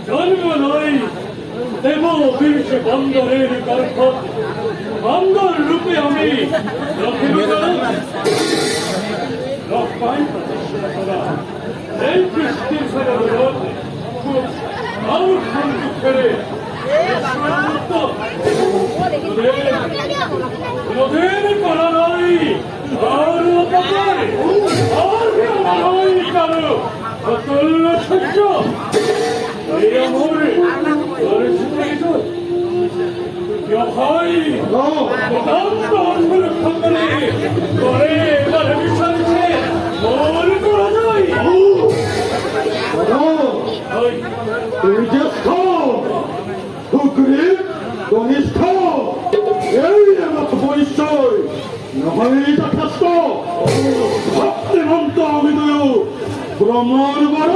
জন্ম নয় দেব বীরকে বন্দরের গর্ভত বন্দর রূপে আমি এই কৃষ্টির ছেড়ে নদীর করা নয় আর কারো অতুল্য সূর্য তুমি জ্যেষ্ঠ সুগ্রীব কনিষ্ঠ এই মত পরিচয় নহলে যথেষ্ট ভক্তিমন্ত আমি দুয়ো ব্রহ্মর বড়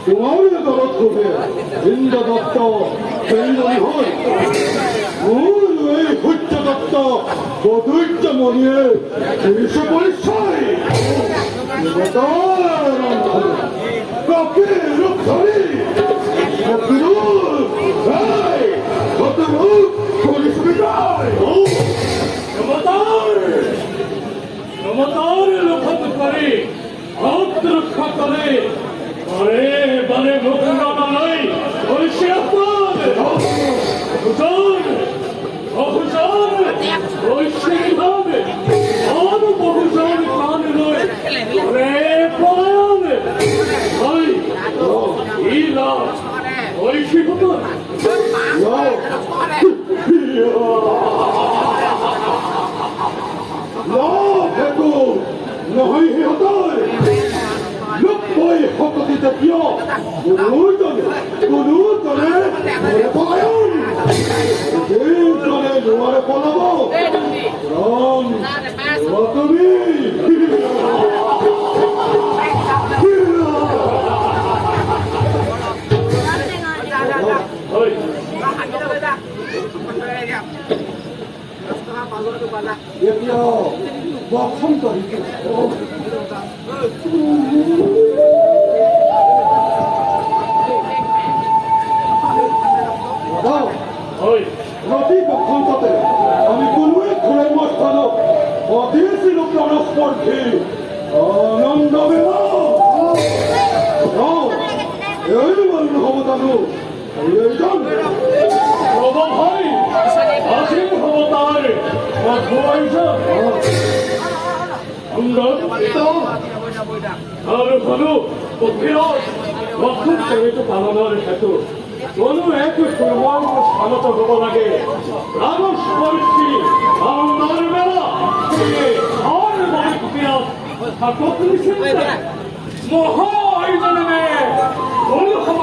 তোমার দরদ হবে ইন্দ্র দত্ত সেন্দনী হই এই সূর্য দত্ত বধূর্য মরিয়ে পুরুষ পরিচয় রূপ ধরি ক্ষমতার লোভন করে আত্মরক্ষা করে ঘরে বলে মুখনা নয় ঐশ্বরভাবে আর বহুজন প্রাণ নয় ঘরে পরায়ণ ঐশ্বর নহয় সিহঁতৰ লোককৈ শকতিতে কিয় কোনোজনে পলায়ন যিজনে নোৱাৰে পলাব তুমি এতিয়া বসন্ত নদী বসন্ততে আমি কোনোৱে ঘূৰাই মই স্থানত অধিছিলো প্ৰণস্পৰ্ধী আনন্দ এই মানুহ হ'ব জানো এইজন ভাই আজিও হ'ব তাৰ আৰু কোনো পক্ষিত পালনৰ হেতু কোনো এক সৰ্বাংগ স্থানত হ'ব লাগে ৰাজস পৰিস্থিতি আনন্দৰ মেলা আর বাক্যত থাকক নিশ্চিত মহা আয়োজনে অনুভৱ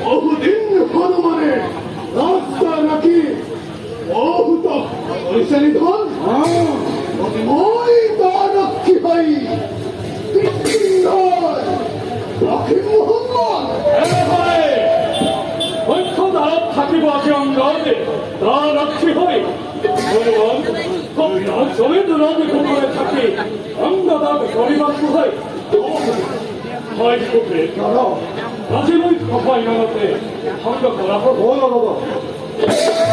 বহুদিন হনুমানের রাস্তা নাকি বহুত পয়সানি ধন মই তার রক্ষী হই রাখিম মোহাম্মদ মুখ্য দ্বারত থাকিব আজি অঙ্গদে তার রক্ষী হই হনুমান কপিরাজ সমেত রাজে কুকুরে থাকি অঙ্গদাগ পরিবার হয় হয় কুকুরে দাদা রাজে নই খপাই নামতে ভঙ্গ করা হোক বলো দাদা